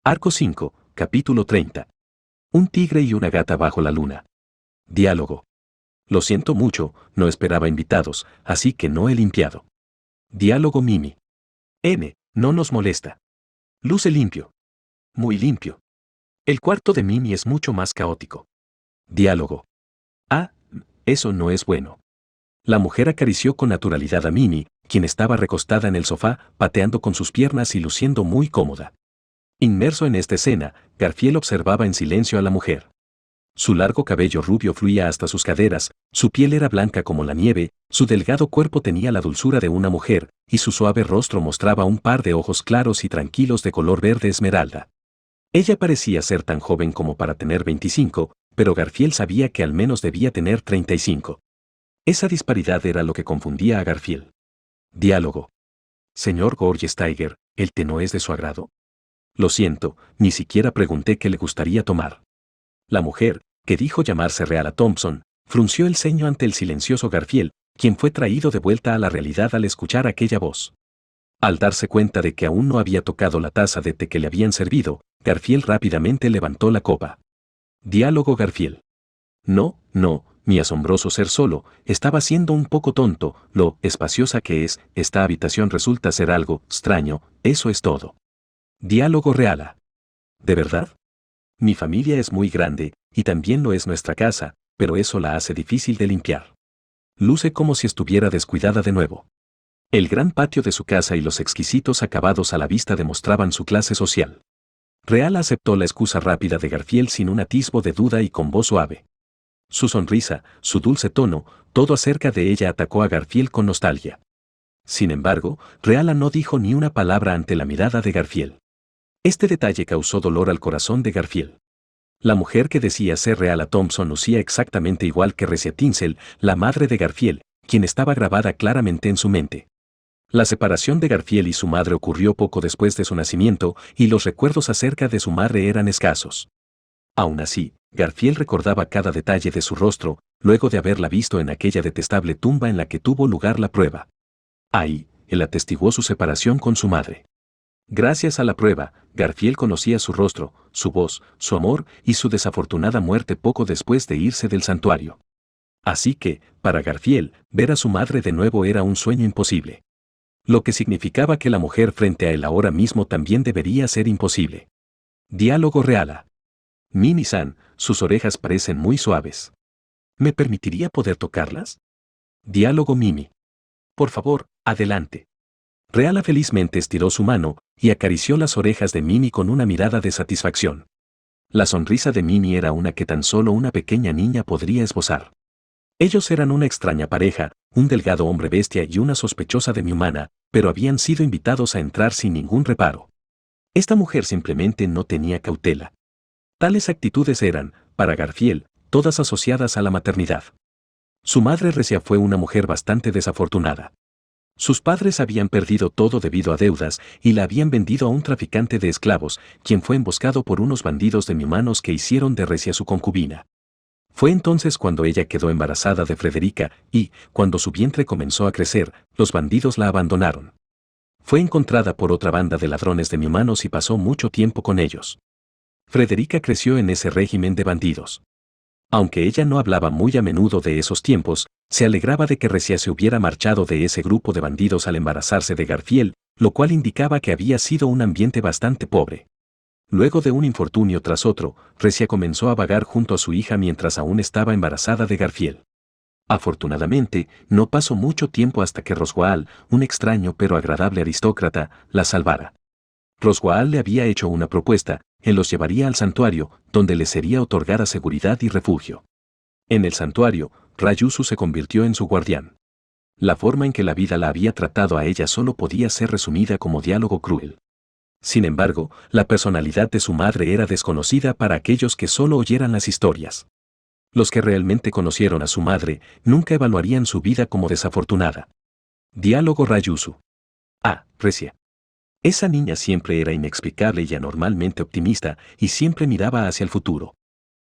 Arco 5, capítulo 30. Un tigre y una gata bajo la luna. Diálogo. Lo siento mucho, no esperaba invitados, así que no he limpiado. Diálogo Mimi. N, no nos molesta. Luce limpio. Muy limpio. El cuarto de Mimi es mucho más caótico. Diálogo. Ah, eso no es bueno. La mujer acarició con naturalidad a Mimi, quien estaba recostada en el sofá, pateando con sus piernas y luciendo muy cómoda. Inmerso en esta escena, Garfield observaba en silencio a la mujer. Su largo cabello rubio fluía hasta sus caderas, su piel era blanca como la nieve, su delgado cuerpo tenía la dulzura de una mujer, y su suave rostro mostraba un par de ojos claros y tranquilos de color verde esmeralda. Ella parecía ser tan joven como para tener 25, pero Garfield sabía que al menos debía tener 35. Esa disparidad era lo que confundía a Garfield. Diálogo. Señor Gorgesteiger, ¿el té no es de su agrado? Lo siento, ni siquiera pregunté qué le gustaría tomar. La mujer, que dijo llamarse Reala Thompson, frunció el ceño ante el silencioso Garfield, quien fue traído de vuelta a la realidad al escuchar aquella voz. Al darse cuenta de que aún no había tocado la taza de té que le habían servido, Garfield rápidamente levantó la copa. Diálogo Garfield. No, mi asombroso ser solo, estaba siendo un poco tonto, lo espaciosa que es, esta habitación resulta ser algo extraño, eso es todo. Diálogo Reala. ¿De verdad? Mi familia es muy grande, y también lo es nuestra casa, pero eso la hace difícil de limpiar. Luce como si estuviera descuidada de nuevo. El gran patio de su casa y los exquisitos acabados a la vista demostraban su clase social. Reala aceptó la excusa rápida de Garfield sin un atisbo de duda y con voz suave. Su sonrisa, su dulce tono, todo acerca de ella atacó a Garfield con nostalgia. Sin embargo, Reala no dijo ni una palabra ante la mirada de Garfield. Este detalle causó dolor al corazón de Garfield. La mujer que decía ser Reala Thompson lucía exactamente igual que Recia Tinsel, la madre de Garfield, quien estaba grabada claramente en su mente. La separación de Garfield y su madre ocurrió poco después de su nacimiento, y los recuerdos acerca de su madre eran escasos. Aún así, Garfield recordaba cada detalle de su rostro, luego de haberla visto en aquella detestable tumba en la que tuvo lugar la prueba. Ahí, él atestiguó su separación con su madre. Gracias a la prueba, Garfield conocía su rostro, su voz, su amor y su desafortunada muerte poco después de irse del santuario. Así que, para Garfield, ver a su madre de nuevo era un sueño imposible. Lo que significaba que la mujer frente a él ahora mismo también debería ser imposible. Diálogo Reala. Mimi-san, sus orejas parecen muy suaves. ¿Me permitiría poder tocarlas? Diálogo Mimi. Por favor, adelante. Reala felizmente estiró su mano y acarició las orejas de Mimi con una mirada de satisfacción. La sonrisa de Mimi era una que tan solo una pequeña niña podría esbozar. Ellos eran una extraña pareja, un delgado hombre bestia y una sospechosa demi-humana, pero habían sido invitados a entrar sin ningún reparo. Esta mujer simplemente no tenía cautela. Tales actitudes eran, para Garfield, todas asociadas a la maternidad. Su madre Recia fue una mujer bastante desafortunada. Sus padres habían perdido todo debido a deudas y la habían vendido a un traficante de esclavos, quien fue emboscado por unos bandidos demi-humanos que hicieron de Recia su concubina. Fue entonces cuando ella quedó embarazada de Frederica y, cuando su vientre comenzó a crecer, los bandidos la abandonaron. Fue encontrada por otra banda de ladrones demi-humanos y pasó mucho tiempo con ellos. Frederica creció en ese régimen de bandidos. Aunque ella no hablaba muy a menudo de esos tiempos, se alegraba de que Recia se hubiera marchado de ese grupo de bandidos al embarazarse de Garfield, lo cual indicaba que había sido un ambiente bastante pobre. Luego de un infortunio tras otro, Recia comenzó a vagar junto a su hija mientras aún estaba embarazada de Garfield. Afortunadamente, no pasó mucho tiempo hasta que Roswaal, un extraño pero agradable aristócrata, la salvara. Roswaal le había hecho una propuesta, él los llevaría al santuario, donde les sería otorgada seguridad y refugio. En el santuario, Rayusu se convirtió en su guardián. La forma en que la vida la había tratado a ella solo podía ser resumida como diálogo cruel. Sin embargo, la personalidad de su madre era desconocida para aquellos que solo oyeran las historias. Los que realmente conocieron a su madre nunca evaluarían su vida como desafortunada. Diálogo Rayusu. Ah, Recia. Esa niña siempre era inexplicable y anormalmente optimista y siempre miraba hacia el futuro.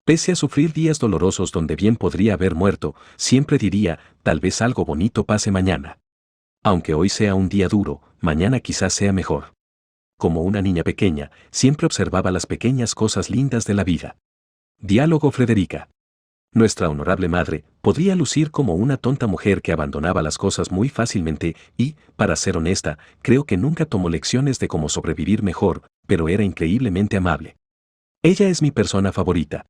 Pese a sufrir días dolorosos donde bien podría haber muerto, siempre diría, tal vez algo bonito pase mañana. Aunque hoy sea un día duro, mañana quizás sea mejor. Como una niña pequeña, siempre observaba las pequeñas cosas lindas de la vida. Diálogo Frederica. Nuestra honorable madre podría lucir como una tonta mujer que abandonaba las cosas muy fácilmente y, para ser honesta, creo que nunca tomó lecciones de cómo sobrevivir mejor, pero era increíblemente amable. Ella es mi persona favorita.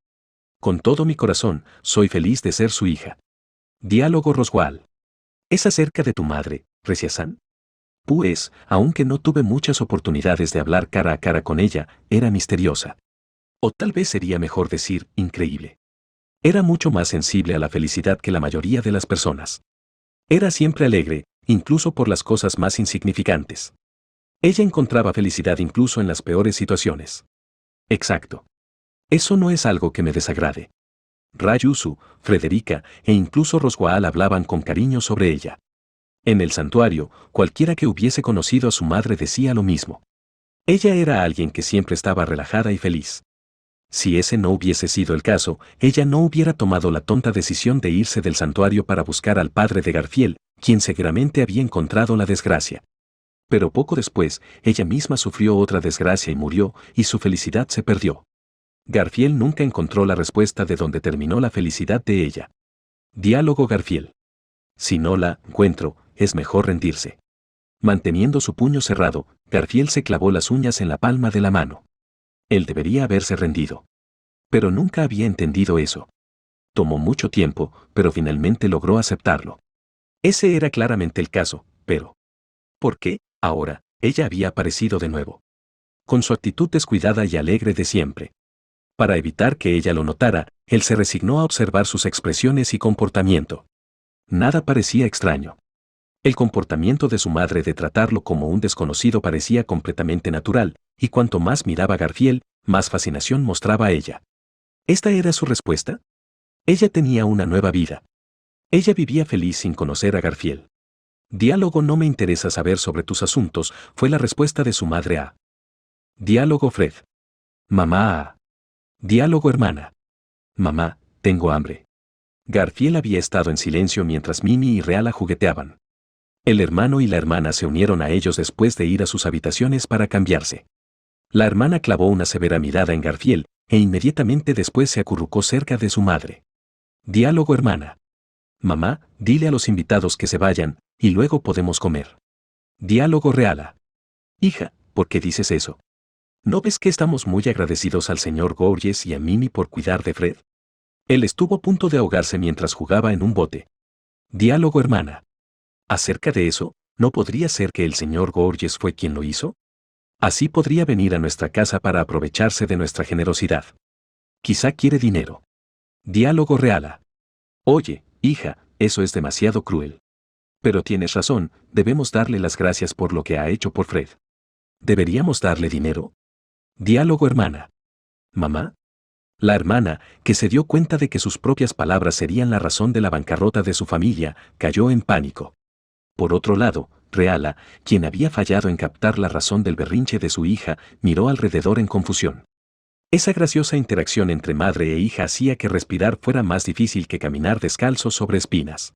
Con todo mi corazón, soy feliz de ser su hija. Diálogo Roswell. ¿Es acerca de tu madre, Reciasan? Pues, aunque no tuve muchas oportunidades de hablar cara a cara con ella, era misteriosa. O tal vez sería mejor decir, increíble. Era mucho más sensible a la felicidad que la mayoría de las personas. Era siempre alegre, incluso por las cosas más insignificantes. Ella encontraba felicidad incluso en las peores situaciones. Exacto. Eso no es algo que me desagrade. Rayusu, Frederica e incluso Roswell hablaban con cariño sobre ella. En el santuario, cualquiera que hubiese conocido a su madre decía lo mismo. Ella era alguien que siempre estaba relajada y feliz. Si ese no hubiese sido el caso, ella no hubiera tomado la tonta decisión de irse del santuario para buscar al padre de Garfield, quien seguramente había encontrado la desgracia. Pero poco después, ella misma sufrió otra desgracia y murió, y su felicidad se perdió. Garfield nunca encontró la respuesta de dónde terminó la felicidad de ella. Diálogo Garfield. Si no la encuentro, es mejor rendirse. Manteniendo su puño cerrado, Garfield se clavó las uñas en la palma de la mano. Él debería haberse rendido. Pero nunca había entendido eso. Tomó mucho tiempo, pero finalmente logró aceptarlo. Ese era claramente el caso, pero ¿por qué, ahora, ella había aparecido de nuevo? Con su actitud descuidada y alegre de siempre. Para evitar que ella lo notara, él se resignó a observar sus expresiones y comportamiento. Nada parecía extraño. El comportamiento de su madre de tratarlo como un desconocido parecía completamente natural, y cuanto más miraba a Garfield, más fascinación mostraba a ella. ¿Esta era su respuesta? Ella tenía una nueva vida. Ella vivía feliz sin conocer a Garfield. Diálogo no me interesa saber sobre tus asuntos, fue la respuesta de su madre a. Diálogo Fred. Mamá a. Diálogo hermana. Mamá, tengo hambre. Garfield había estado en silencio mientras Mimi y Reala jugueteaban. El hermano y la hermana se unieron a ellos después de ir a sus habitaciones para cambiarse. La hermana clavó una severa mirada en Garfield, e inmediatamente después se acurrucó cerca de su madre. Diálogo hermana. Mamá, dile a los invitados que se vayan, y luego podemos comer. Diálogo Reala. Hija, ¿por qué dices eso? ¿No ves que estamos muy agradecidos al señor Gorges y a Mimi por cuidar de Fred? Él estuvo a punto de ahogarse mientras jugaba en un bote. Diálogo hermana. Acerca de eso, ¿no podría ser que el señor Gorges fue quien lo hizo? Así podría venir a nuestra casa para aprovecharse de nuestra generosidad. Quizá quiere dinero. Diálogo Reala. Oye, hija, eso es demasiado cruel. Pero tienes razón, debemos darle las gracias por lo que ha hecho por Fred. ¿Deberíamos darle dinero? Diálogo hermana. Mamá. La hermana, que se dio cuenta de que sus propias palabras serían la razón de la bancarrota de su familia, cayó en pánico. Por otro lado, Reala, quien había fallado en captar la razón del berrinche de su hija, miró alrededor en confusión. Esa graciosa interacción entre madre e hija hacía que respirar fuera más difícil que caminar descalzo sobre espinas.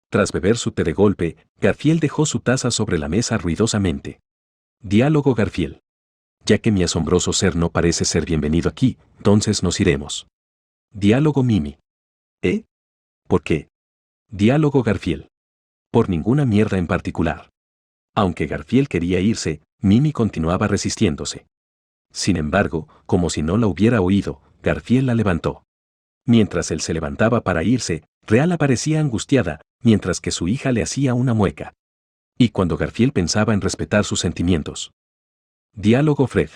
Tras beber su té de golpe, Garfield dejó su taza sobre la mesa ruidosamente. Diálogo Garfield. Ya que mi asombroso ser no parece ser bienvenido aquí, entonces nos iremos. Diálogo Mimi. ¿Eh? ¿Por qué? Diálogo Garfield. Por ninguna mierda en particular. Aunque Garfield quería irse, Mimi continuaba resistiéndose. Sin embargo, como si no la hubiera oído, Garfield la levantó. Mientras él se levantaba para irse, Reala parecía angustiada, mientras que su hija le hacía una mueca. Y cuando Garfield pensaba en respetar sus sentimientos. Diálogo Fred.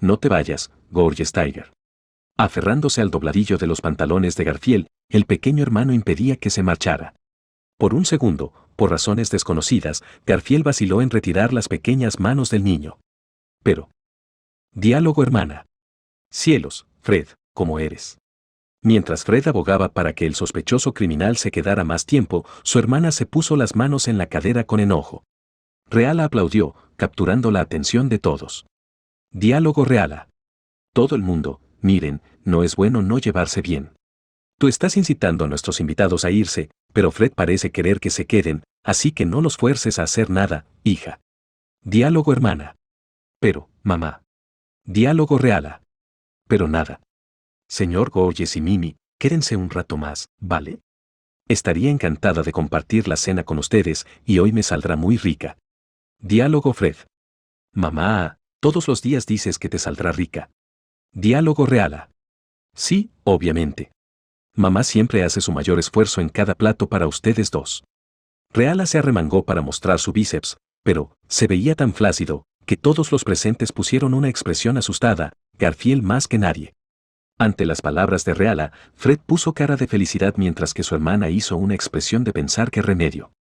No te vayas, Gorges Tiger. Aferrándose al dobladillo de los pantalones de Garfield, el pequeño hermano impedía que se marchara. Por un segundo, por razones desconocidas, Garfield vaciló en retirar las pequeñas manos del niño. Pero. Diálogo hermana. Cielos, Fred, ¿cómo eres? Mientras Fred abogaba para que el sospechoso criminal se quedara más tiempo, su hermana se puso las manos en la cadera con enojo. Reala aplaudió, capturando la atención de todos. Diálogo Reala. Todo el mundo, miren, no es bueno no llevarse bien. Tú estás incitando a nuestros invitados a irse, pero Fred parece querer que se queden, así que no los fuerces a hacer nada, hija. Diálogo hermana. Pero, mamá. Diálogo real. Pero nada. Señor Gorges y Mimi, quédense un rato más, ¿vale? Estaría encantada de compartir la cena con ustedes y hoy me saldrá muy rica. Diálogo Fred. Mamá, todos los días dices que te saldrá rica. Diálogo real. Sí, obviamente. Mamá siempre hace su mayor esfuerzo en cada plato para ustedes dos. Reala se arremangó para mostrar su bíceps, pero se veía tan flácido que todos los presentes pusieron una expresión asustada, Garfield más que nadie. Ante las palabras de Reala, Fred puso cara de felicidad mientras que su hermana hizo una expresión de pensar qué remedio.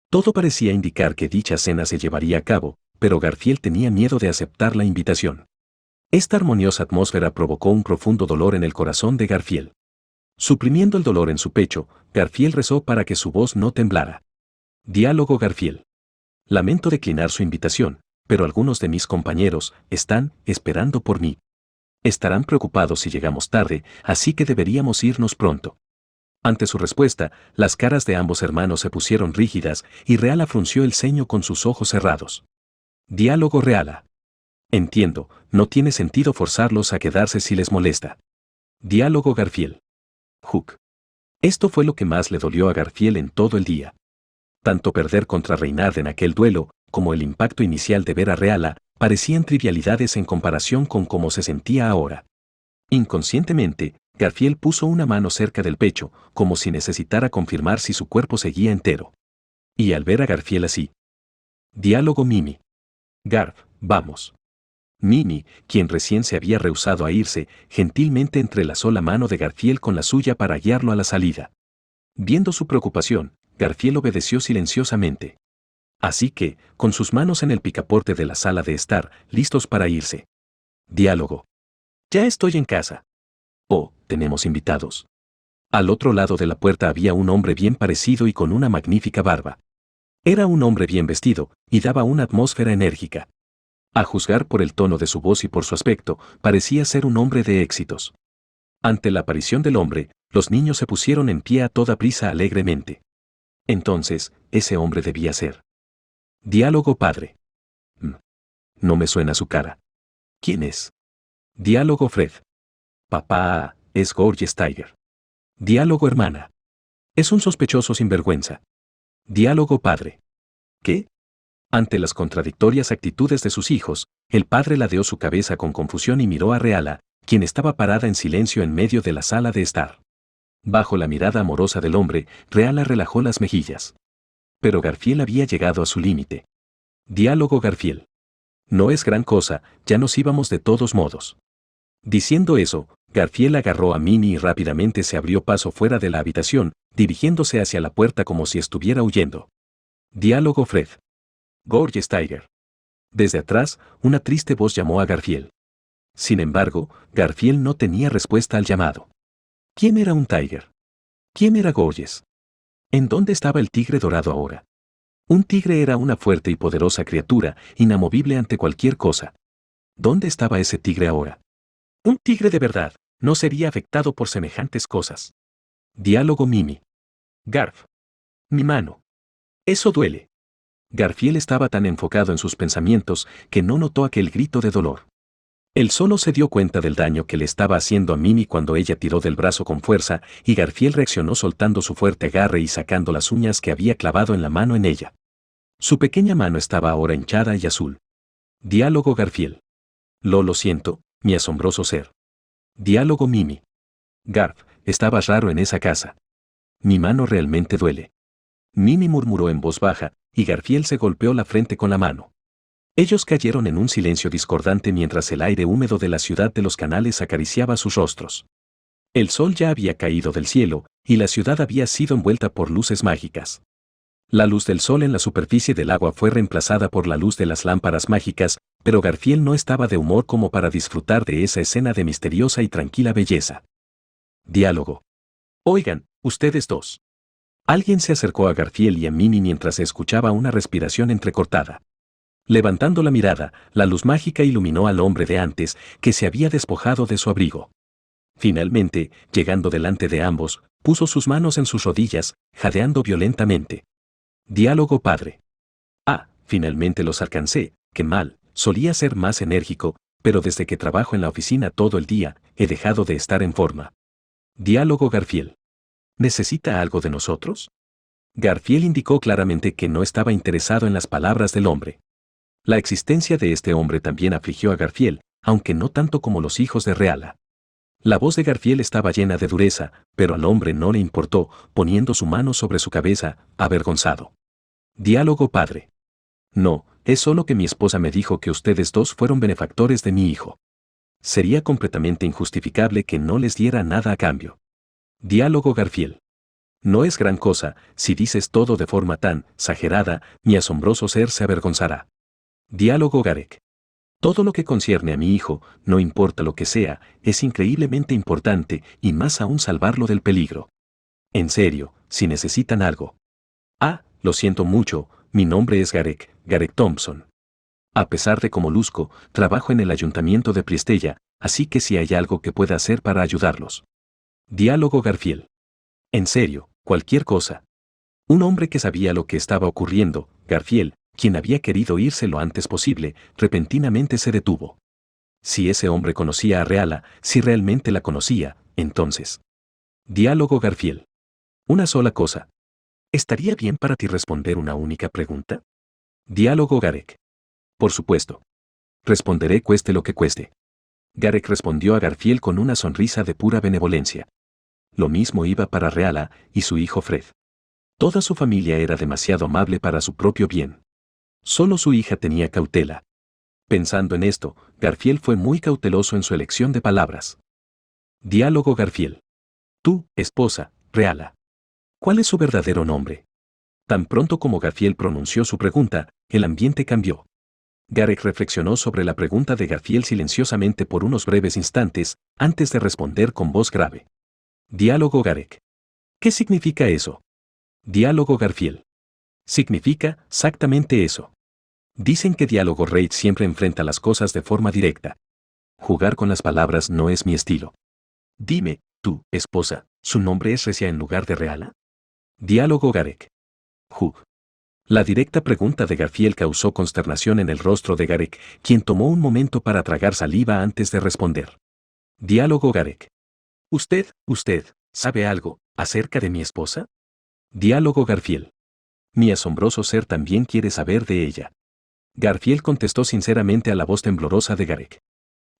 Todo parecía indicar que dicha cena se llevaría a cabo, pero Garfield tenía miedo de aceptar la invitación. Esta armoniosa atmósfera provocó un profundo dolor en el corazón de Garfield. Suprimiendo el dolor en su pecho, Garfield rezó para que su voz no temblara. Diálogo Garfield. Lamento declinar su invitación, pero algunos de mis compañeros están esperando por mí. Estarán preocupados si llegamos tarde, así que deberíamos irnos pronto. Ante su respuesta, las caras de ambos hermanos se pusieron rígidas y Reala frunció el ceño con sus ojos cerrados. Diálogo Reala. Entiendo, no tiene sentido forzarlos a quedarse si les molesta. Diálogo Garfield. Hook. Esto fue lo que más le dolió a Garfield en todo el día. Tanto perder contra Reynard en aquel duelo, como el impacto inicial de ver a Reala, parecían trivialidades en comparación con cómo se sentía ahora. Inconscientemente, Garfield puso una mano cerca del pecho, como si necesitara confirmar si su cuerpo seguía entero. Y al ver a Garfield así. Diálogo Mimi. Garf, vamos. Mimi, quien recién se había rehusado a irse, gentilmente entrelazó la mano de Garfield con la suya para guiarlo a la salida. Viendo su preocupación, Garfield obedeció silenciosamente. Así que, con sus manos en el picaporte de la sala de estar, listos para irse. Diálogo. Ya estoy en casa. Oh, tenemos invitados. Al otro lado de la puerta había un hombre bien parecido y con una magnífica barba. Era un hombre bien vestido, y daba una atmósfera enérgica. A juzgar por el tono de su voz y por su aspecto, parecía ser un hombre de éxitos. Ante la aparición del hombre, los niños se pusieron en pie a toda prisa alegremente. Entonces, ese hombre debía ser. Diálogo padre. No me suena su cara. ¿Quién es? Diálogo Fred. Papá, es Gorges Tiger. Diálogo hermana. Es un sospechoso sinvergüenza. Diálogo padre. ¿Qué? Ante las contradictorias actitudes de sus hijos, el padre ladeó su cabeza con confusión y miró a Reala, quien estaba parada en silencio en medio de la sala de estar. Bajo la mirada amorosa del hombre, Reala relajó las mejillas. Pero Garfield había llegado a su límite. Diálogo Garfield. No es gran cosa, ya nos íbamos de todos modos. Diciendo eso, Garfield agarró a Mimi y rápidamente se abrió paso fuera de la habitación, dirigiéndose hacia la puerta como si estuviera huyendo. Diálogo Fred. Gorges Tiger. Desde atrás, una triste voz llamó a Garfield. Sin embargo, Garfield no tenía respuesta al llamado. ¿Quién era un Tiger? ¿Quién era Gorges? ¿En dónde estaba el tigre dorado ahora? Un tigre era una fuerte y poderosa criatura, inamovible ante cualquier cosa. ¿Dónde estaba ese tigre ahora? Un tigre de verdad no sería afectado por semejantes cosas. Diálogo Mimi. Garf. Mi mano. Eso duele. Garfield estaba tan enfocado en sus pensamientos que no notó aquel grito de dolor. Él solo se dio cuenta del daño que le estaba haciendo a Mimi cuando ella tiró del brazo con fuerza y Garfield reaccionó soltando su fuerte agarre y sacando las uñas que había clavado en la mano en ella. Su pequeña mano estaba ahora hinchada y azul. Diálogo Garfield. Lo siento, mi asombroso ser. Diálogo Mimi. Garf, estabas raro en esa casa. Mi mano realmente duele. Mimi murmuró en voz baja, y Garfield se golpeó la frente con la mano. Ellos cayeron en un silencio discordante mientras el aire húmedo de la ciudad de los canales acariciaba sus rostros. El sol ya había caído del cielo, y la ciudad había sido envuelta por luces mágicas. La luz del sol en la superficie del agua fue reemplazada por la luz de las lámparas mágicas, pero Garfield no estaba de humor como para disfrutar de esa escena de misteriosa y tranquila belleza. Diálogo. Oigan, ustedes dos. Alguien se acercó a Garfield y a Mimi mientras se escuchaba una respiración entrecortada. Levantando la mirada, la luz mágica iluminó al hombre de antes, que se había despojado de su abrigo. Finalmente, llegando delante de ambos, puso sus manos en sus rodillas, jadeando violentamente. Diálogo padre. Ah, finalmente los alcancé, qué mal, solía ser más enérgico, pero desde que trabajo en la oficina todo el día, he dejado de estar en forma. Diálogo Garfield. ¿Necesita algo de nosotros? Garfield indicó claramente que no estaba interesado en las palabras del hombre. La existencia de este hombre también afligió a Garfield, aunque no tanto como los hijos de Reala. La voz de Garfield estaba llena de dureza, pero al hombre no le importó, poniendo su mano sobre su cabeza, avergonzado. Diálogo padre. No, es solo que mi esposa me dijo que ustedes dos fueron benefactores de mi hijo. Sería completamente injustificable que no les diera nada a cambio. Diálogo Garfield. No es gran cosa, si dices todo de forma tan exagerada, mi asombroso ser se avergonzará. Diálogo Garek. Todo lo que concierne a mi hijo, no importa lo que sea, es increíblemente importante, y más aún salvarlo del peligro. En serio, si necesitan algo. Ah, lo siento mucho, mi nombre es Garek Thompson. A pesar de cómo luzco, trabajo en el ayuntamiento de Pristella, así que si hay algo que pueda hacer para ayudarlos. Diálogo Garfield. En serio, cualquier cosa. Un hombre que sabía lo que estaba ocurriendo, Garfield, quien había querido irse lo antes posible, repentinamente se detuvo. Si ese hombre conocía a Reala, si realmente la conocía, entonces. Diálogo Garfield. Una sola cosa. ¿Estaría bien para ti responder una única pregunta? Diálogo Garek. Por supuesto. Responderé cueste lo que cueste. Garek respondió a Garfield con una sonrisa de pura benevolencia. Lo mismo iba para Reala y su hijo Fred. Toda su familia era demasiado amable para su propio bien. Solo su hija tenía cautela. Pensando en esto, Garfield fue muy cauteloso en su elección de palabras. Diálogo Garfield. Tu esposa, Reala. ¿Cuál es su verdadero nombre? Tan pronto como Garfield pronunció su pregunta, el ambiente cambió. Garek reflexionó sobre la pregunta de Garfield silenciosamente por unos breves instantes, antes de responder con voz grave. Diálogo Garek. ¿Qué significa eso? Diálogo Garfield. Significa exactamente eso. Dicen que Diálogo Reid siempre enfrenta las cosas de forma directa. Jugar con las palabras no es mi estilo. Dime, tu esposa, ¿su nombre es Recia en lugar de Reala? Diálogo Garek. Hug. La directa pregunta de Garfield causó consternación en el rostro de Garek, quien tomó un momento para tragar saliva antes de responder. Diálogo Garek. ¿Usted, sabe algo acerca de mi esposa? Diálogo Garfield. Mi asombroso ser también quiere saber de ella. Garfield contestó sinceramente a la voz temblorosa de Garek.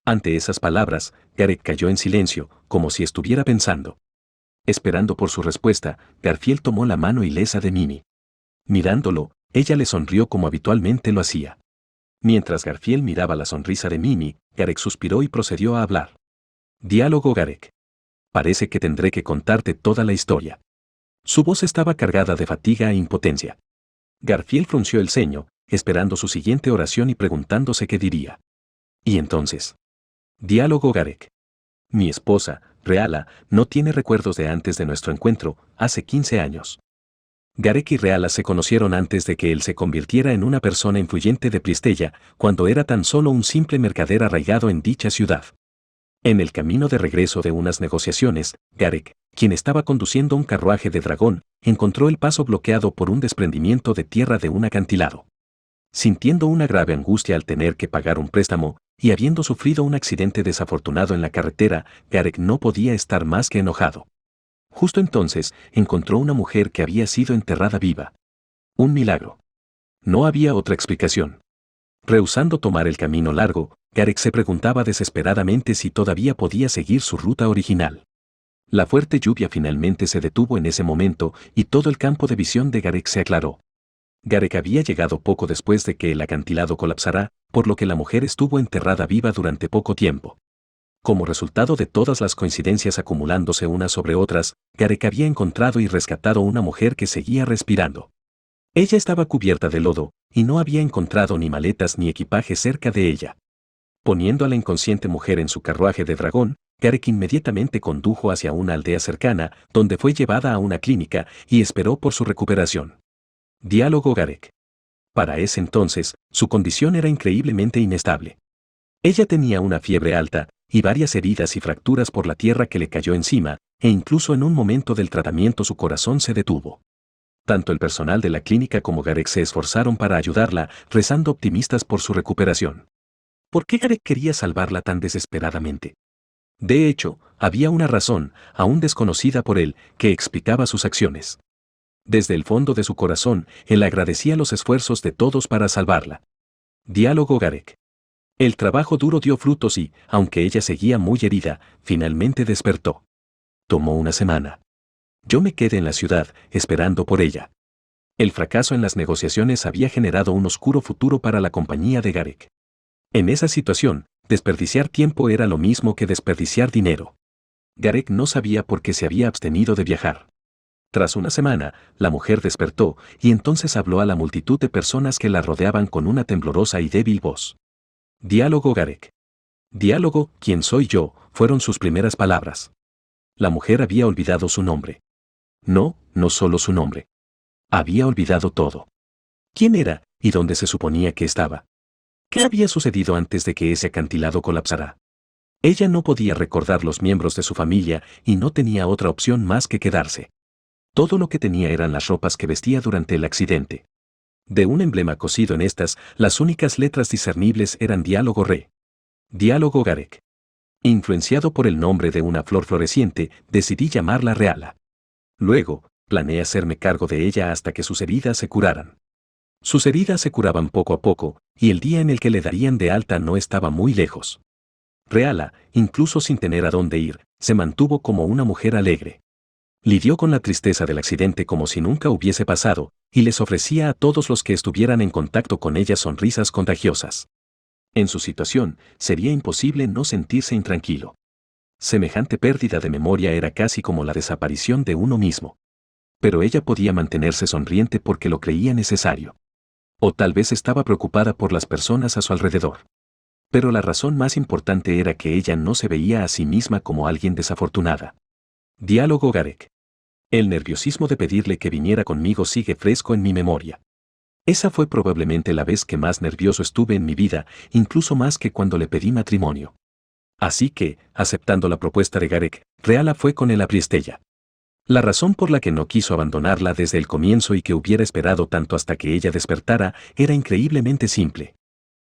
Ante esas palabras, Garek cayó en silencio, como si estuviera pensando. Esperando por su respuesta, Garfield tomó la mano ilesa de Mimi. Mirándolo, ella le sonrió como habitualmente lo hacía. Mientras Garfield miraba la sonrisa de Mimi, Garek suspiró y procedió a hablar. Diálogo Garek. Parece que tendré que contarte toda la historia. Su voz estaba cargada de fatiga e impotencia. Garfield frunció el ceño, esperando su siguiente oración y preguntándose qué diría. ¿Y entonces? Diálogo Garek. Mi esposa, Reala, no tiene recuerdos de antes de nuestro encuentro, hace 15 años. Garek y Reala se conocieron antes de que él se convirtiera en una persona influyente de Pristella, cuando era tan solo un simple mercader arraigado en dicha ciudad. En el camino de regreso de unas negociaciones, Garek, quien estaba conduciendo un carruaje de dragón, encontró el paso bloqueado por un desprendimiento de tierra de un acantilado. Sintiendo una grave angustia al tener que pagar un préstamo, y habiendo sufrido un accidente desafortunado en la carretera, Garek no podía estar más que enojado. Justo entonces, encontró una mujer que había sido enterrada viva. Un milagro. No había otra explicación. Rehusando tomar el camino largo, Garek se preguntaba desesperadamente si todavía podía seguir su ruta original. La fuerte lluvia finalmente se detuvo en ese momento y todo el campo de visión de Garek se aclaró. Garek había llegado poco después de que el acantilado colapsara, por lo que la mujer estuvo enterrada viva durante poco tiempo. Como resultado de todas las coincidencias acumulándose unas sobre otras, Garek había encontrado y rescatado una mujer que seguía respirando. Ella estaba cubierta de lodo, y no había encontrado ni maletas ni equipaje cerca de ella. Poniendo a la inconsciente mujer en su carruaje de dragón, Garek inmediatamente condujo hacia una aldea cercana, donde fue llevada a una clínica y esperó por su recuperación. Diálogo Garek. Para ese entonces, su condición era increíblemente inestable. Ella tenía una fiebre alta, y varias heridas y fracturas por la tierra que le cayó encima, e incluso en un momento del tratamiento su corazón se detuvo. Tanto el personal de la clínica como Garek se esforzaron para ayudarla, rezando optimistas por su recuperación. ¿Por qué Garek quería salvarla tan desesperadamente? De hecho, había una razón, aún desconocida por él, que explicaba sus acciones. Desde el fondo de su corazón, él agradecía los esfuerzos de todos para salvarla. Diálogo Garek. El trabajo duro dio frutos y, aunque ella seguía muy herida, finalmente despertó. Tomó una semana. Yo me quedé en la ciudad, esperando por ella. El fracaso en las negociaciones había generado un oscuro futuro para la compañía de Garek. En esa situación, desperdiciar tiempo era lo mismo que desperdiciar dinero. Garek no sabía por qué se había abstenido de viajar. Tras una semana, la mujer despertó y entonces habló a la multitud de personas que la rodeaban con una temblorosa y débil voz. Diálogo Garek. Diálogo, ¿quién soy yo?, fueron sus primeras palabras. La mujer había olvidado su nombre. No, no solo su nombre. Había olvidado todo. ¿Quién era y dónde se suponía que estaba? ¿Qué había sucedido antes de que ese acantilado colapsara? Ella no podía recordar los miembros de su familia y no tenía otra opción más que quedarse. Todo lo que tenía eran las ropas que vestía durante el accidente. De un emblema cosido en estas, las únicas letras discernibles eran Diálogo Re. Diálogo Garek. Influenciado por el nombre de una flor floreciente, decidí llamarla Reala. Luego, planeé hacerme cargo de ella hasta que sus heridas se curaran. Sus heridas se curaban poco a poco, y el día en el que le darían de alta no estaba muy lejos. Reala, incluso sin tener a dónde ir, se mantuvo como una mujer alegre. Lidió con la tristeza del accidente como si nunca hubiese pasado, y les ofrecía a todos los que estuvieran en contacto con ella sonrisas contagiosas. En su situación, sería imposible no sentirse intranquilo. Semejante pérdida de memoria era casi como la desaparición de uno mismo. Pero ella podía mantenerse sonriente porque lo creía necesario. O tal vez estaba preocupada por las personas a su alrededor. Pero la razón más importante era que ella no se veía a sí misma como alguien desafortunada. Diálogo Garek. El nerviosismo de pedirle que viniera conmigo sigue fresco en mi memoria. Esa fue probablemente la vez que más nervioso estuve en mi vida, incluso más que cuando le pedí matrimonio. Así que, aceptando la propuesta de Garek, Reala fue con él a Priestella. La razón por la que no quiso abandonarla desde el comienzo y que hubiera esperado tanto hasta que ella despertara era increíblemente simple.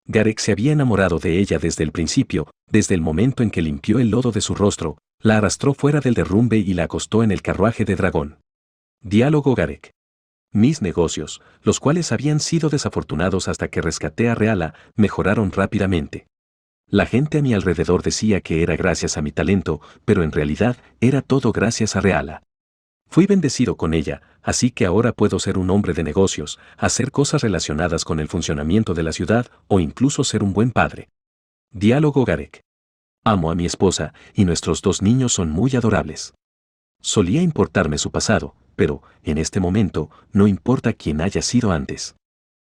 Garek se había enamorado de ella desde el principio, desde el momento en que limpió el lodo de su rostro, la arrastró fuera del derrumbe y la acostó en el carruaje de dragón. Diálogo Garek. Mis negocios, los cuales habían sido desafortunados hasta que rescaté a Reala, mejoraron rápidamente. La gente a mi alrededor decía que era gracias a mi talento, pero en realidad era todo gracias a Reala. Fui bendecido con ella, así que ahora puedo ser un hombre de negocios, hacer cosas relacionadas con el funcionamiento de la ciudad o incluso ser un buen padre. Diálogo Garek. Amo a mi esposa y nuestros 2 niños son muy adorables. Solía importarme su pasado, pero, en este momento, no importa quién haya sido antes.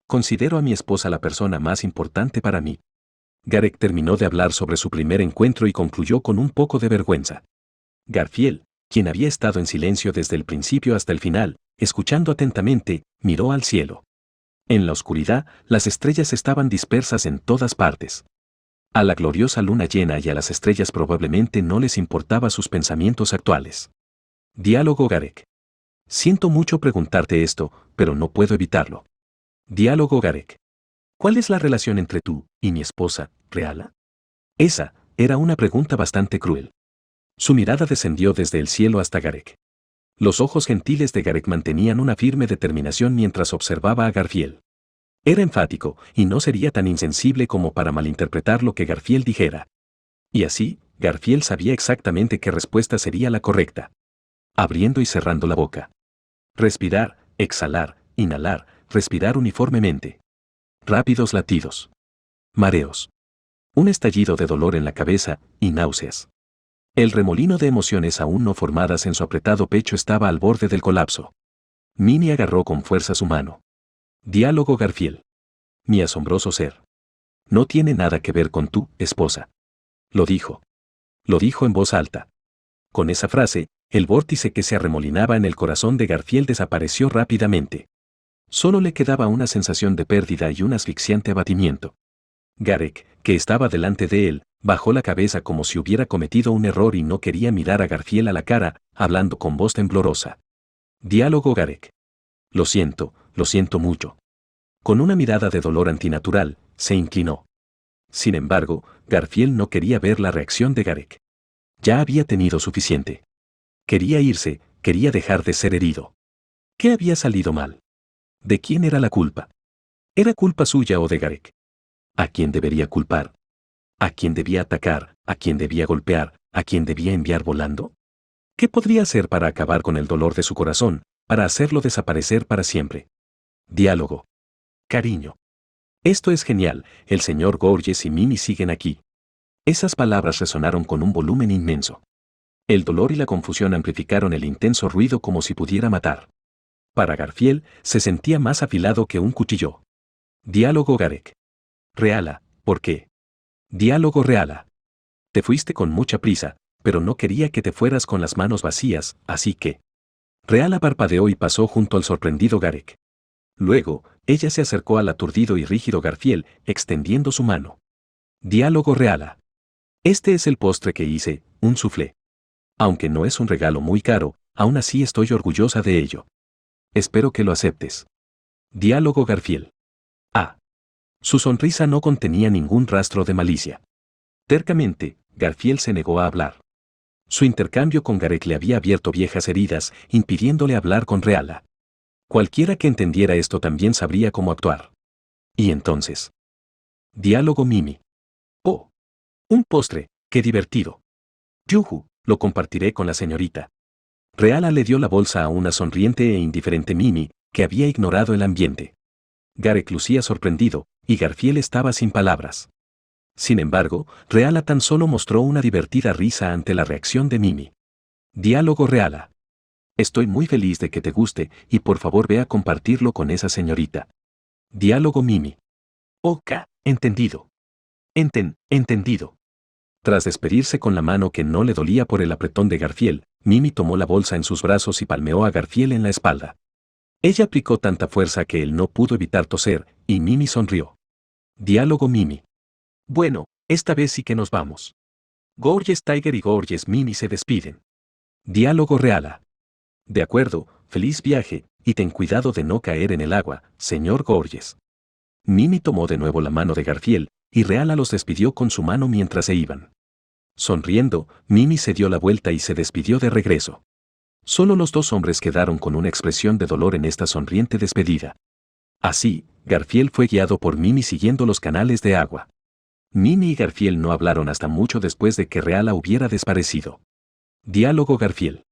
Considero a mi esposa la persona más importante para mí. Garek terminó de hablar sobre su primer encuentro y concluyó con un poco de vergüenza. Garfield, quien había estado en silencio desde el principio hasta el final, escuchando atentamente, miró al cielo. En la oscuridad, las estrellas estaban dispersas en todas partes. A la gloriosa luna llena y a las estrellas probablemente no les importaba sus pensamientos actuales. Diálogo Garek. Siento mucho preguntarte esto, pero no puedo evitarlo. Diálogo Garek. ¿Cuál es la relación entre tú y mi esposa, Reala? Esa era una pregunta bastante cruel. Su mirada descendió desde el cielo hasta Garek. Los ojos gentiles de Garek mantenían una firme determinación mientras observaba a Garfield. Era enfático, y no sería tan insensible como para malinterpretar lo que Garfield dijera. Y así, Garfield sabía exactamente qué respuesta sería la correcta. Abriendo y cerrando la boca. Respirar, exhalar, inhalar, respirar uniformemente. Rápidos latidos. Mareos. Un estallido de dolor en la cabeza, y náuseas. El remolino de emociones aún no formadas en su apretado pecho estaba al borde del colapso. Minnie agarró con fuerza su mano. Diálogo Garfield. Mi asombroso ser. No tiene nada que ver con tu esposa. Lo dijo. Lo dijo en voz alta. Con esa frase, el vórtice que se arremolinaba en el corazón de Garfield desapareció rápidamente. Solo le quedaba una sensación de pérdida y un asfixiante abatimiento. Garek, que estaba delante de él, bajó la cabeza como si hubiera cometido un error y no quería mirar a Garfield a la cara, hablando con voz temblorosa. Diálogo Garek. Lo siento mucho. Con una mirada de dolor antinatural, se inclinó. Sin embargo, Garfield no quería ver la reacción de Garek. Ya había tenido suficiente. Quería irse, quería dejar de ser herido. ¿Qué había salido mal? ¿De quién era la culpa? ¿Era culpa suya o de Garek? ¿A quién debería culpar? ¿A quién debía atacar? ¿A quién debía golpear? ¿A quién debía enviar volando? ¿Qué podría hacer para acabar con el dolor de su corazón, para hacerlo desaparecer para siempre? Diálogo. Cariño. Esto es genial, el señor Gorges y Mimi siguen aquí. Esas palabras resonaron con un volumen inmenso. El dolor y la confusión amplificaron el intenso ruido como si pudiera matar. Para Garfield, se sentía más afilado que un cuchillo. Diálogo Garek. Reala, ¿por qué? Diálogo Reala. Te fuiste con mucha prisa, pero no quería que te fueras con las manos vacías, así que... Reala parpadeó y pasó junto al sorprendido Garek. Luego, ella se acercó al aturdido y rígido Garfield, extendiendo su mano. Diálogo Reala. Este es el postre que hice, un soufflé. Aunque no es un regalo muy caro, aún así estoy orgullosa de ello. Espero que lo aceptes. Diálogo Garfield. Ah. Su sonrisa no contenía ningún rastro de malicia. Tercamente, Garfield se negó a hablar. Su intercambio con Garek le había abierto viejas heridas, impidiéndole hablar con Reala. Cualquiera que entendiera esto también sabría cómo actuar. ¿Y entonces? Diálogo Mimi. Oh. Un postre, qué divertido. Yuhu, lo compartiré con la señorita. Reala le dio la bolsa a una sonriente e indiferente Mimi, que había ignorado el ambiente. Garek lucía sorprendido, y Garfield estaba sin palabras. Sin embargo, Reala tan solo mostró una divertida risa ante la reacción de Mimi. Diálogo Reala. Estoy muy feliz de que te guste, y por favor ve a compartirlo con esa señorita. Diálogo Mimi. Ok, entendido. Entendido. Tras despedirse con la mano que no le dolía por el apretón de Garfield, Mimi tomó la bolsa en sus brazos y palmeó a Garfield en la espalda. Ella aplicó tanta fuerza que él no pudo evitar toser, y Mimi sonrió. Diálogo Mimi. Bueno, esta vez sí que nos vamos. Gorges Tiger y Gorges Mimi se despiden. Diálogo Reala. De acuerdo, feliz viaje, y ten cuidado de no caer en el agua, señor Gorges. Mimi tomó de nuevo la mano de Garfield, y Reala los despidió con su mano mientras se iban. Sonriendo, Mimi se dio la vuelta y se despidió de regreso. Solo los dos hombres quedaron con una expresión de dolor en esta sonriente despedida. Así, Garfield fue guiado por Mimi siguiendo los canales de agua. Mimi y Garfield no hablaron hasta mucho después de que Reala hubiera desaparecido. Diálogo Garfield.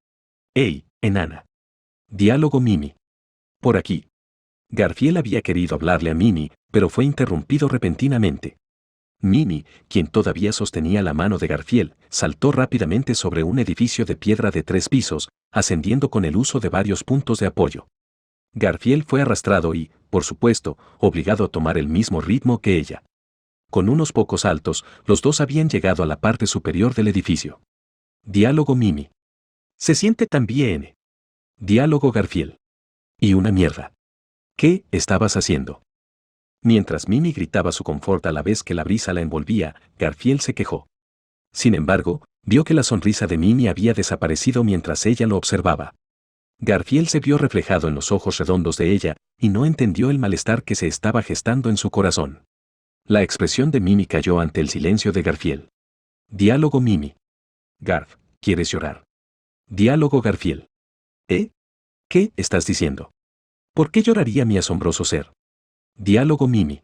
Hey, enana. Diálogo Mimi. Por aquí. Garfield había querido hablarle a Mimi, pero fue interrumpido repentinamente. Mimi, quien todavía sostenía la mano de Garfield, saltó rápidamente sobre un edificio de piedra de 3 pisos, ascendiendo con el uso de varios puntos de apoyo. Garfield fue arrastrado y, por supuesto, obligado a tomar el mismo ritmo que ella. Con unos pocos saltos, los dos habían llegado a la parte superior del edificio. Diálogo Mimi. Se siente tan bien. Diálogo Garfield. Y una mierda. ¿Qué estabas haciendo? Mientras Mimi gritaba su confort a la vez que la brisa la envolvía, Garfield se quejó. Sin embargo, vio que la sonrisa de Mimi había desaparecido mientras ella lo observaba. Garfield se vio reflejado en los ojos redondos de ella, y no entendió el malestar que se estaba gestando en su corazón. La expresión de Mimi cayó ante el silencio de Garfield. Diálogo Mimi. Garf, ¿quieres llorar? Diálogo Garfield. ¿Eh? ¿Qué estás diciendo? ¿Por qué lloraría mi asombroso ser? Diálogo Mimi.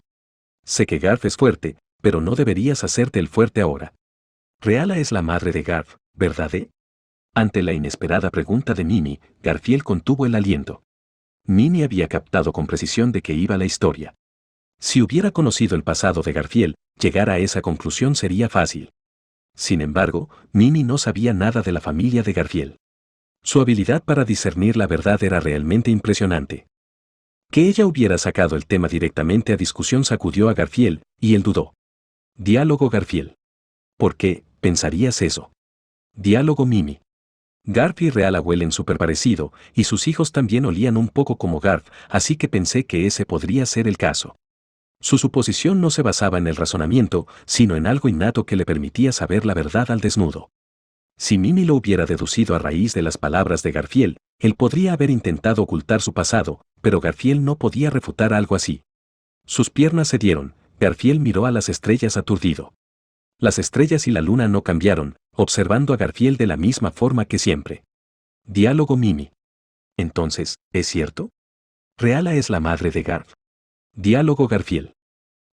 Sé que Garf es fuerte, pero no deberías hacerte el fuerte ahora. Reala es la madre de Garf, ¿verdad? Ante la inesperada pregunta de Mimi, Garfield contuvo el aliento. Mimi había captado con precisión de qué iba la historia. Si hubiera conocido el pasado de Garfield, llegar a esa conclusión sería fácil. Sin embargo, Mimi no sabía nada de la familia de Garfield. Su habilidad para discernir la verdad era realmente impresionante. Que ella hubiera sacado el tema directamente a discusión sacudió a Garfield, y él dudó. Diálogo Garfield. ¿Por qué pensarías eso? Diálogo Mimi. Garf y Reala huelen súper parecido, y sus hijos también olían un poco como Garf, así que pensé que ese podría ser el caso. Su suposición no se basaba en el razonamiento, sino en algo innato que le permitía saber la verdad al desnudo. Si Mimi lo hubiera deducido a raíz de las palabras de Garfield, él podría haber intentado ocultar su pasado, pero Garfield no podía refutar algo así. Sus piernas cedieron, Garfield miró a las estrellas aturdido. Las estrellas y la luna no cambiaron, observando a Garfield de la misma forma que siempre. Diálogo Mimi. Entonces, ¿es cierto? Reala es la madre de Garf. Diálogo Garfield.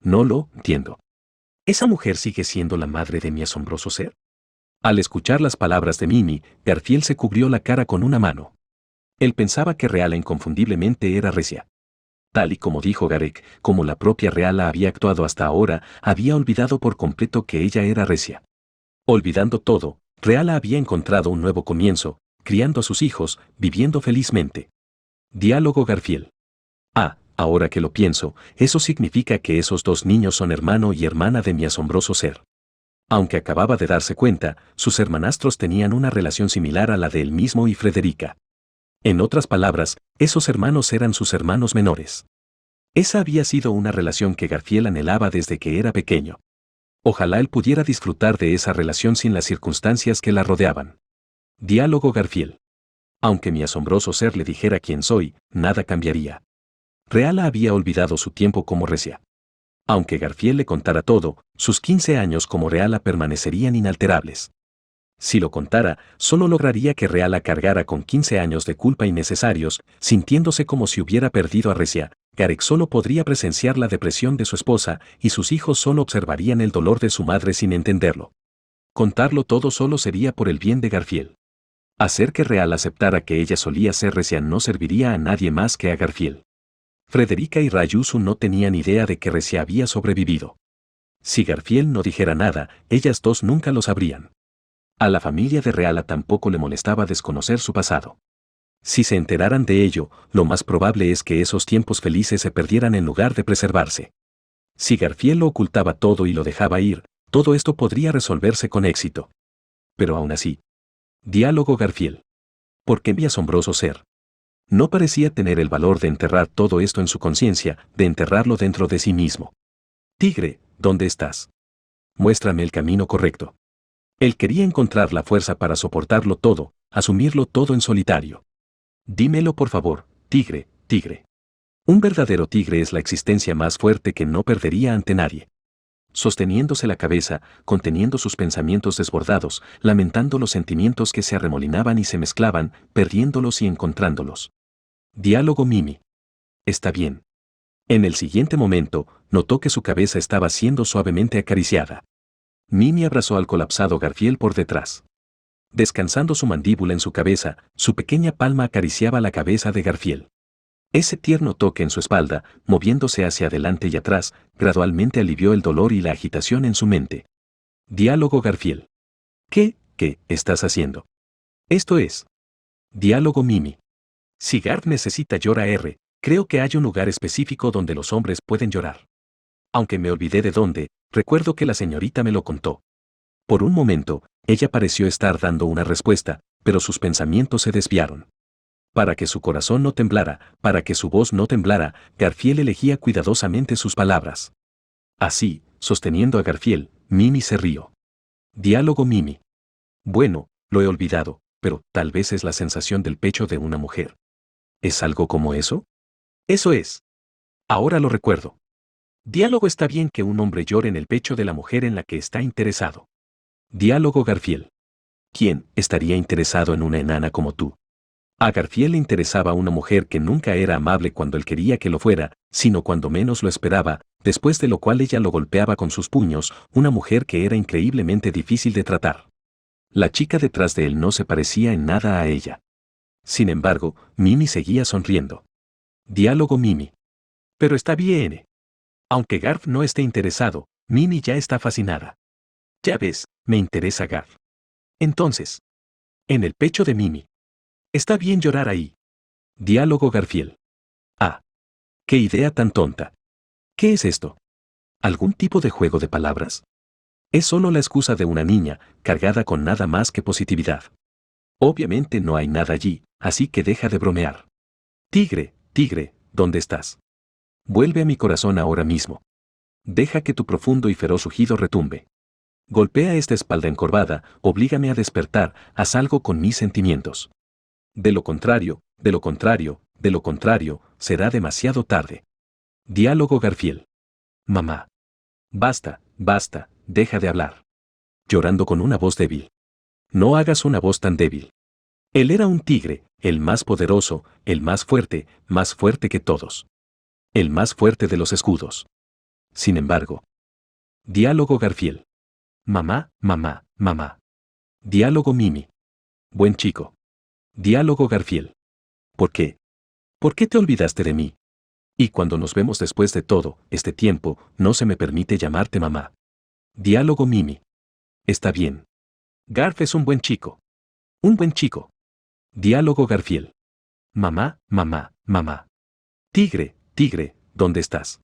No lo entiendo. ¿Esa mujer sigue siendo la madre de mi asombroso ser? Al escuchar las palabras de Mimi, Garfield se cubrió la cara con una mano. Él pensaba que Reala inconfundiblemente era recia. Tal y como dijo Garek, como la propia Reala había actuado hasta ahora, había olvidado por completo que ella era recia. Olvidando todo, Reala había encontrado un nuevo comienzo, criando a sus hijos, viviendo felizmente. Diálogo Garfield. Ah, ahora que lo pienso, eso significa que esos dos niños son hermano y hermana de mi asombroso ser. Aunque acababa de darse cuenta, sus hermanastros tenían una relación similar a la de él mismo y Frederica. En otras palabras, esos hermanos eran sus hermanos menores. Esa había sido una relación que Garfield anhelaba desde que era pequeño. Ojalá él pudiera disfrutar de esa relación sin las circunstancias que la rodeaban. Diálogo Garfield. Aunque mi asombroso ser le dijera quién soy, nada cambiaría. Reala había olvidado su tiempo como recia. Aunque Garfield le contara todo, sus 15 años como Reala permanecerían inalterables. Si lo contara, solo lograría que Reala cargara con 15 años de culpa innecesarios, sintiéndose como si hubiera perdido a Recia. Garek solo podría presenciar la depresión de su esposa y sus hijos solo observarían el dolor de su madre sin entenderlo. Contarlo todo solo sería por el bien de Garfield. Hacer que Reala aceptara que ella solía ser Recia no serviría a nadie más que a Garfield. Frederica y Rayusu no tenían idea de que Recia había sobrevivido. Si Garfield no dijera nada, ellas dos nunca lo sabrían. A la familia de Reala tampoco le molestaba desconocer su pasado. Si se enteraran de ello, lo más probable es que esos tiempos felices se perdieran en lugar de preservarse. Si Garfield lo ocultaba todo y lo dejaba ir, todo esto podría resolverse con éxito. Pero aún así. Diálogo Garfield. ¿Por qué mi asombroso ser? No parecía tener el valor de enterrar todo esto en su conciencia, de enterrarlo dentro de sí mismo. Tigre, ¿dónde estás? Muéstrame el camino correcto. Él quería encontrar la fuerza para soportarlo todo, asumirlo todo en solitario. Dímelo por favor, tigre, tigre. Un verdadero tigre es la existencia más fuerte que no perdería ante nadie. Sosteniéndose la cabeza, conteniendo sus pensamientos desbordados, lamentando los sentimientos que se arremolinaban y se mezclaban, perdiéndolos y encontrándolos. Diálogo Mimi. Está bien. En el siguiente momento, notó que su cabeza estaba siendo suavemente acariciada. Mimi abrazó al colapsado Garfield por detrás. Descansando su mandíbula en su cabeza, su pequeña palma acariciaba la cabeza de Garfield. Ese tierno toque en su espalda, moviéndose hacia adelante y atrás, gradualmente alivió el dolor y la agitación en su mente. Diálogo Garfield. ¿Qué estás haciendo? Esto es. Diálogo Mimi. Si Garf necesita llorar, creo que hay un lugar específico donde los hombres pueden llorar. Aunque me olvidé de dónde, recuerdo que la señorita me lo contó. Por un momento, ella pareció estar dando una respuesta, pero sus pensamientos se desviaron. Para que su corazón no temblara, para que su voz no temblara, Garfield elegía cuidadosamente sus palabras. Así, sosteniendo a Garfield, Mimi se rió. Diálogo Mimi. Bueno, lo he olvidado, pero tal vez es la sensación del pecho de una mujer. ¿Es algo como eso? Eso es. Ahora lo recuerdo. Diálogo está bien que un hombre llore en el pecho de la mujer en la que está interesado. Diálogo Garfield. ¿Quién estaría interesado en una enana como tú? A Garfield le interesaba una mujer que nunca era amable cuando él quería que lo fuera, sino cuando menos lo esperaba, después de lo cual ella lo golpeaba con sus puños, una mujer que era increíblemente difícil de tratar. La chica detrás de él no se parecía en nada a ella. Sin embargo, Mimi seguía sonriendo. Diálogo Mimi. Pero está bien. Aunque Garf no esté interesado, Mimi ya está fascinada. Ya ves, me interesa Garf. Entonces. En el pecho de Mimi. Está bien llorar ahí. Diálogo Garfield. Ah. Qué idea tan tonta. ¿Qué es esto? ¿Algún tipo de juego de palabras? Es solo la excusa de una niña, cargada con nada más que positividad. Obviamente no hay nada allí, así que deja de bromear. Tigre, tigre, ¿dónde estás? Vuelve a mi corazón ahora mismo. Deja que tu profundo y feroz rugido retumbe. Golpea esta espalda encorvada, oblígame a despertar, haz algo con mis sentimientos. De lo contrario, de lo contrario, de lo contrario, será demasiado tarde. Diálogo Garfield. Mamá. Basta, basta, deja de hablar. Llorando con una voz débil. No hagas una voz tan débil. Él era un tigre, el más poderoso, el más fuerte que todos. El más fuerte de los escudos. Sin embargo. Diálogo Garfield. Mamá, mamá, mamá. Diálogo Mimi. Buen chico. Diálogo Garfield. ¿Por qué? ¿Por qué te olvidaste de mí? Y cuando nos vemos después de todo este tiempo, no se me permite llamarte mamá. Diálogo Mimi. Está bien. Garf es un buen chico. Un buen chico. Diálogo Garfield. Mamá, mamá, mamá. Tigre, tigre, ¿dónde estás?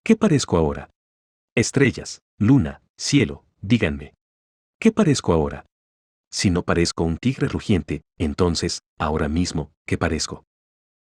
¿Qué parezco ahora? Estrellas, luna, cielo, díganme. ¿Qué parezco ahora? Si no parezco un tigre rugiente, entonces, ahora mismo, ¿qué parezco?